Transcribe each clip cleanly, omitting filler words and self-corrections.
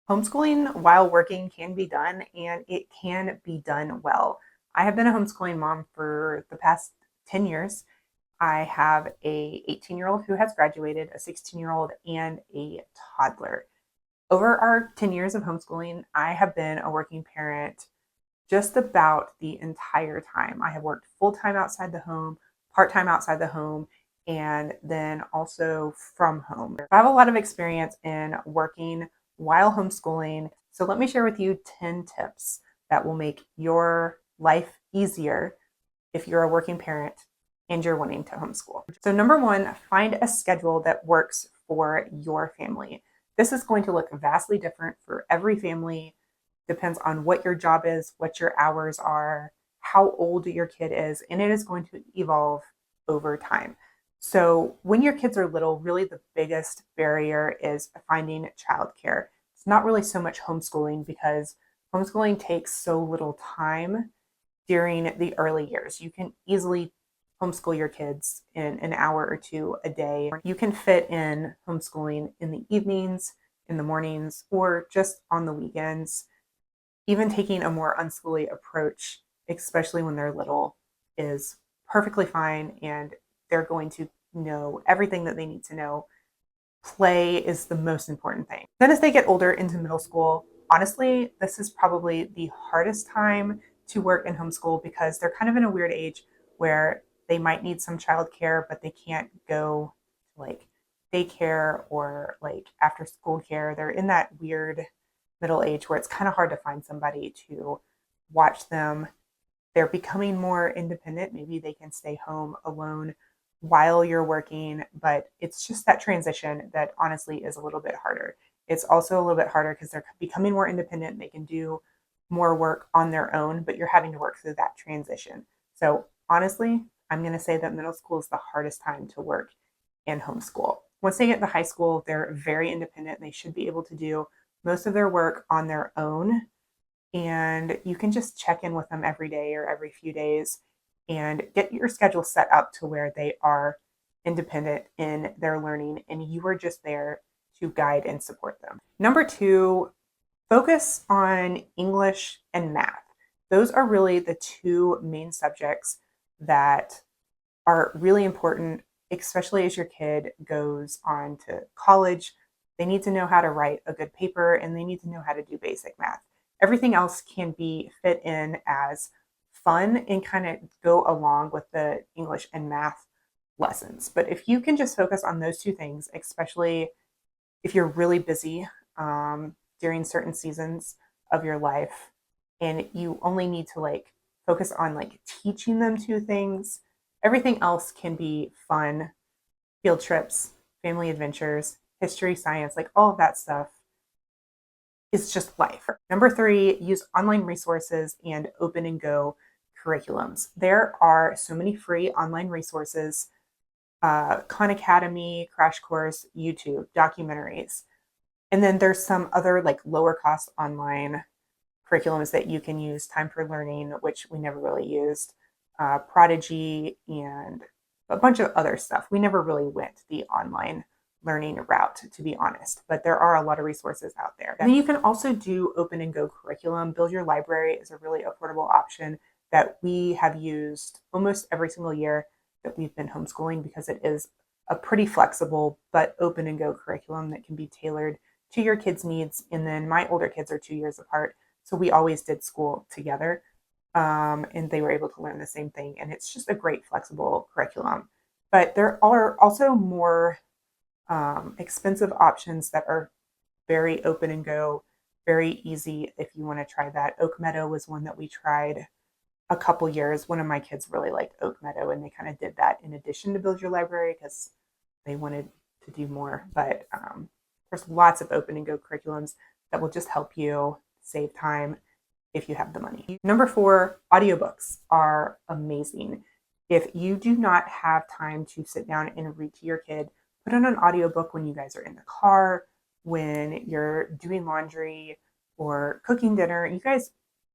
Homeschooling while working can be done and it can be done well. I have been a homeschooling mom for the past 10 years. I have a 18-year-old who has graduated, a 16-year-old, and a toddler. Over our 10 years of homeschooling, I have been a working parent just about the entire time. I have worked full-time outside the home, part-time outside the home, and then also from home. I have a lot of experience in working while homeschooling. So let me share with you 10 tips that will make your life easier if you're a working parent and you're wanting to homeschool. So number one, find a schedule that works for your family. This is going to look vastly different for every family. Depends on what your job is, what your hours are, how old your kid is, and it is going to evolve over time. So when your kids are little, really the biggest barrier is finding childcare. It's not really so much homeschooling because homeschooling takes so little time during the early years. You can easily homeschool your kids in an hour or two a day. You can fit in homeschooling in the evenings, in the mornings, or just on the weekends. Even taking a more unschooly approach, especially when they're little, is perfectly fine and they're going to know everything that they need to know. Play is the most important thing. Then as they get older into middle school, honestly, this is probably the hardest time to work in homeschool because they're kind of in a weird age where they might need some childcare, but they can't go to like daycare or like after school care. They're in that weird middle age where it's kind of hard to find somebody to watch them. They're becoming more independent. Maybe they can stay home alone while you're working, but it's just that transition that honestly is a little bit harder. It's also a little bit harder because they're becoming more independent. They can do more work on their own, but you're having to work through that transition. So honestly, I'm going to say that middle school is the hardest time to work in homeschool. Once they get to high school, they're very independent. They should be able to do most of their work on their own. And you can just check in with them every day or every few days and get your schedule set up to where they are independent in their learning and you are just there to guide and support them. Number two, focus on English and math. Those are really the two main subjects that are really important, especially as your kid goes on to college. They need to know how to write a good paper and they need to know how to do basic math. Everything else can be fit in as fun and kind of go along with the English and math lessons. But if you can just focus on those two things, especially if you're really busy during certain seasons of your life and you only need to like focus on like teaching them two things, everything else can be fun. Field trips, family adventures, history, science, like all of that stuff is just life. Number three, use online resources and open and go curriculums. There are so many free online resources, Khan Academy, Crash Course, YouTube, documentaries. And then there's some other like lower cost online curriculums that you can use, Time for Learning, which we never really used, Prodigy, and a bunch of other stuff. We never really went the online learning route, to be honest, but there are a lot of resources out there. And then you can also do open and go curriculum. Build Your Library is a really affordable option that we have used almost every single year that we've been homeschooling because it is a pretty flexible but open and go curriculum that can be tailored to your kids' needs. And then my older kids are 2 years apart, so we always did school together. And they were able to learn the same thing. And it's just a great flexible curriculum. But there are also more expensive options that are very open and go, very easy if you want to try that. Oak Meadow was one that we tried a couple years. One of my kids really liked Oak Meadow, and they kind of did that in addition to Build Your Library because they wanted to do more. But there's lots of open and go curriculums that will just help you save time if you have the money. Number four, audiobooks are amazing. If you do not have time to sit down and read to your kid, put on an audiobook when you guys are in the car, when you're doing laundry or cooking dinner. You guys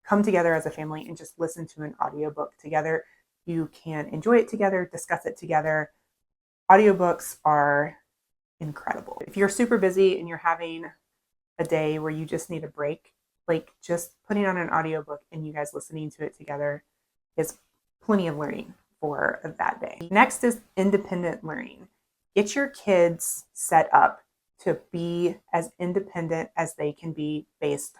come together as a family and just listen to an audiobook together. You can enjoy it together, discuss it together. Audiobooks are incredible. If you're super busy and you're having a day where you just need a break, like just putting on an audiobook and you guys listening to it together is plenty of learning for that day. Next is independent learning. Get your kids set up to be as independent as they can be based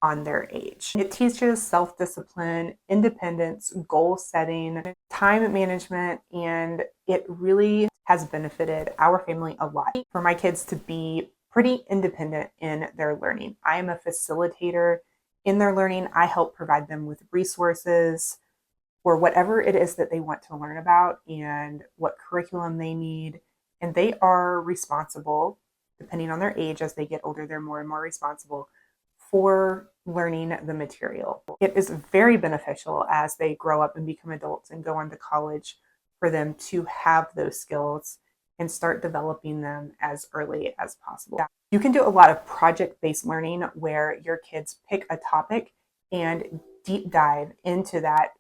on their age. It teaches self-discipline, independence, goal setting, time management, and it really has benefited our family a lot for my kids to be pretty independent in their learning. I am a facilitator in their learning. I help provide them with resources for whatever it is that they want to learn about and what curriculum they need. And they are responsible, depending on their age, as they get older, they're more and more responsible for learning the material. It is very beneficial as they grow up and become adults and go on to college for them to have those skills and start developing them as early as possible. You can do a lot of project-based learning where your kids pick a topic and deep dive into that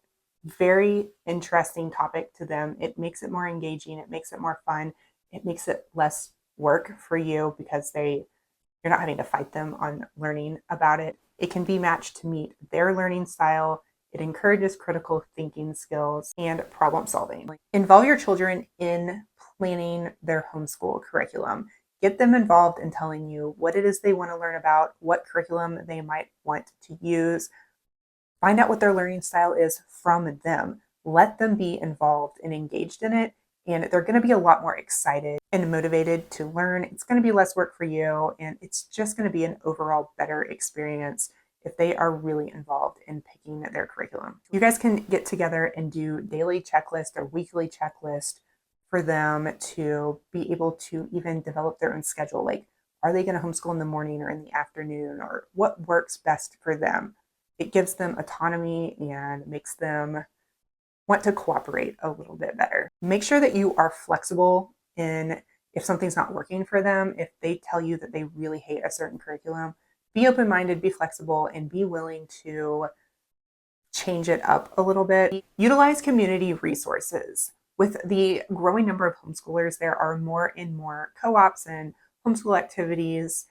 very interesting topic to them. It makes it more engaging, it makes it more fun, it makes it less work for you because you're not having to fight them on learning about it. It can be matched to meet their learning style. It encourages critical thinking skills and problem solving. Involve your children in planning their homeschool curriculum. Get them involved in telling you what it is they want to learn about, what curriculum they might want to use. Find out what their learning style is from them. Let them be involved and engaged in it, and they're going to be a lot more excited and motivated to learn. It's going to be less work for you, and it's just going to be an overall better experience if they are really involved in picking their curriculum. You guys can get together and do daily checklist or weekly checklist for them to be able to even develop their own schedule. Like, are they going to homeschool in the morning or in the afternoon, or what works best for them? It gives them autonomy and makes them want to cooperate a little bit better. Make sure that you are flexible in if something's not working for them. If they tell you that they really hate a certain curriculum, be open-minded, be flexible, and be willing to change it up a little bit. Utilize community resources. With the growing number of homeschoolers, there are more and more co-ops and homeschool activities.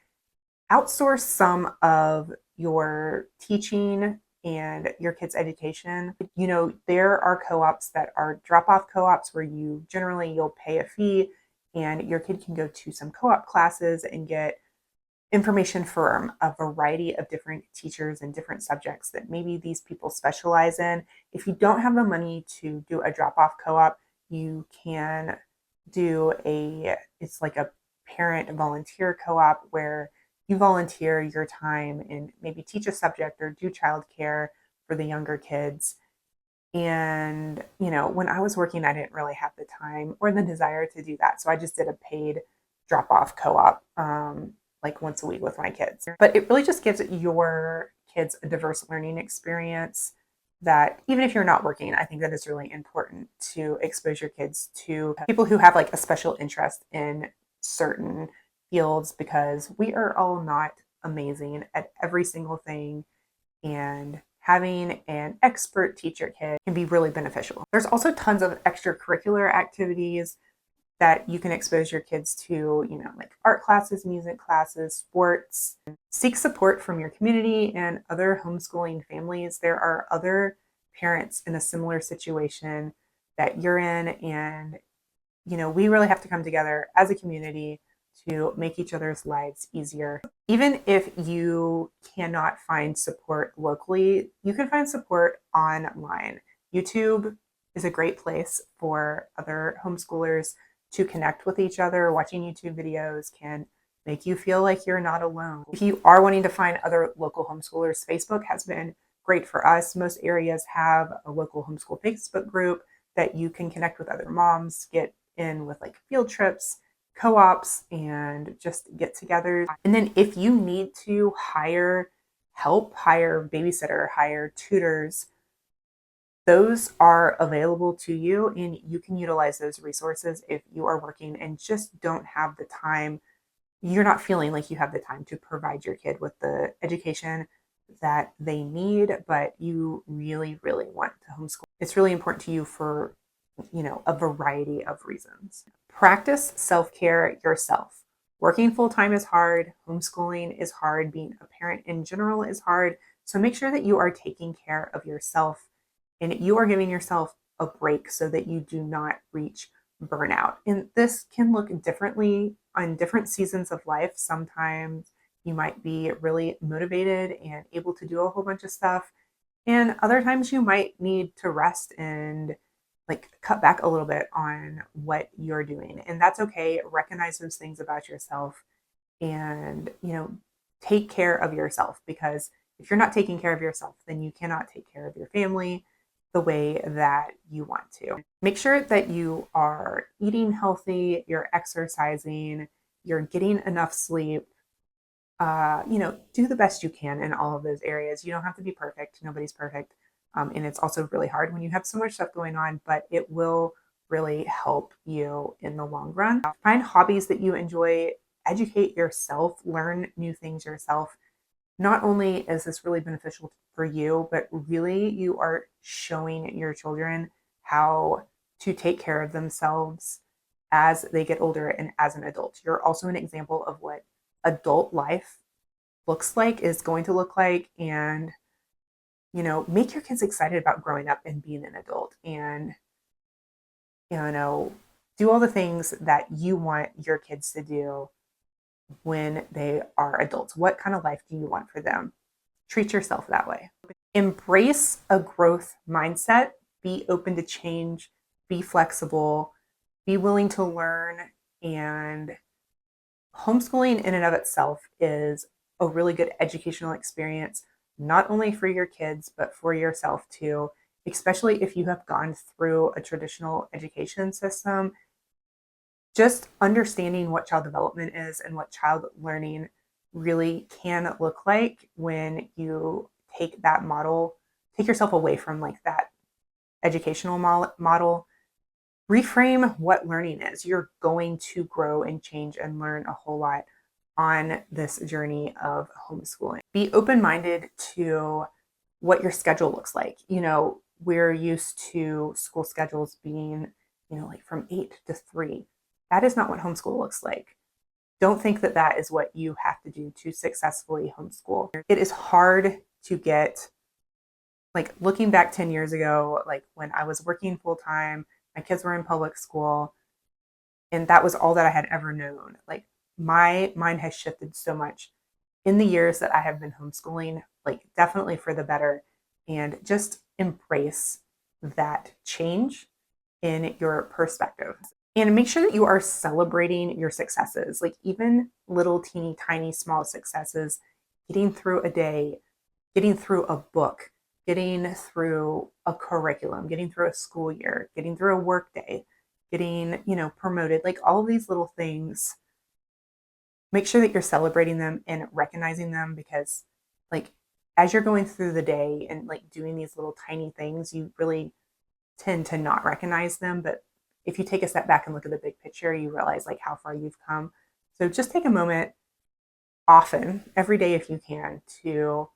Outsource some of your teaching and your kids' education. You know, there are co-ops that are drop-off co-ops where you'll pay a fee and your kid can go to some co-op classes and get information from a variety of different teachers and different subjects that maybe these people specialize in. If you don't have the money to do a drop-off co-op, you can do it's like a parent volunteer co-op where you volunteer your time and maybe teach a subject or do childcare for the younger kids. And, you know, when I was working, I didn't really have the time or the desire to do that. So I just did a paid drop-off co-op like once a week with my kids. But it really just gives your kids a diverse learning experience that even if you're not working, I think that it's really important to expose your kids to people who have like a special interest in certain fields, because we are all not amazing at every single thing, and having an expert teacher kid can be really beneficial. There's also tons of extracurricular activities that you can expose your kids to, you know, like art classes, music classes, sports. Seek support from your community and other homeschooling families. There are other parents in a similar situation that you're in, and you know, we really have to come together as a community to make each other's lives easier. Even if you cannot find support locally, you can find support online. YouTube is a great place for other homeschoolers to connect with each other. Watching YouTube videos can make you feel like you're not alone. If you are wanting to find other local homeschoolers, Facebook has been great for us. Most areas have a local homeschool Facebook group that you can connect with other moms, get in with like field trips, co-ops, and just get-togethers. And then if you need to hire help, hire babysitter, hire tutors, those are available to you, and you can utilize those resources if you are working and just don't have the time. You're not feeling like you have the time to provide your kid with the education that they need, but you really, really want to homeschool. It's really important to you for, you know, a variety of reasons. Practice self-care yourself. Working full time is hard, homeschooling is hard, being a parent in general is hard. So make sure that you are taking care of yourself and you are giving yourself a break so that you do not reach burnout. And this can look differently on different seasons of life. Sometimes you might be really motivated and able to do a whole bunch of stuff. And other times you might need to rest and like cut back a little bit on what you're doing. And that's okay. Recognize those things about yourself and, take care of yourself, because if you're not taking care of yourself, then you cannot take care of your family the way that you want to. Make sure that you are eating healthy, you're exercising, you're getting enough sleep. Do the best you can in all of those areas. You don't have to be perfect. Nobody's perfect. And it's also really hard when you have so much stuff going on, but it will really help you in the long run. Find hobbies that you enjoy, educate yourself, learn new things yourself. Not only is this really beneficial for you, but really you are showing your children how to take care of themselves as they get older and as an adult. You're also an example of what adult life looks like, is going to look like, and make your kids excited about growing up and being an adult, and do all the things that you want your kids to do when they are adults. What kind of life do you want for them? Treat yourself that way. Embrace a growth mindset. Be open to change, be flexible, be willing to learn. And homeschooling in and of itself is a really good educational experience, not only for your kids, but for yourself too, especially if you have gone through a traditional education system. Just understanding what child development is and what child learning really can look like when you take that model, take yourself away from like that educational model, reframe what learning is. You're going to grow and change and learn a whole lot on this journey of homeschooling. Be open-minded to what your schedule looks like. We're used to school schedules being, like from 8 to 3. That is not what homeschool looks like. Don't think that that is what you have to do to successfully homeschool. It is hard to get, like looking back 10 years ago, like when I was working full time, my kids were in public school, and that was all that I had ever known. Like my mind has shifted so much in the years that I have been homeschooling, like definitely for the better, and just embrace that change in your perspective. And make sure that you are celebrating your successes, like even little teeny tiny small successes, getting through a day, getting through a book, getting through a curriculum, getting through a school year, getting through a work day, getting, promoted, like all of these little things. Make sure that you're celebrating them and recognizing them, because like as you're going through the day and like doing these little tiny things, you really tend to not recognize them. But if you take a step back and look at the big picture, you realize like how far you've come. So just take a moment often, every day if you can, to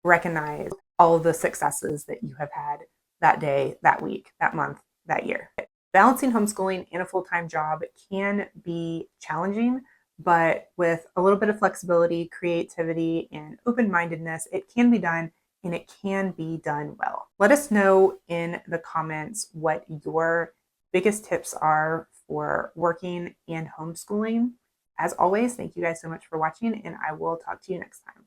recognize all of the successes that you have had that day, that week, that month, that year. Balancing homeschooling and a full-time job can be challenging, but with a little bit of flexibility, creativity, and open-mindedness, it can be done, and it can be done well. Let us know in the comments what your biggest tips are for working and homeschooling. As always, thank you guys so much for watching, and I will talk to you next time.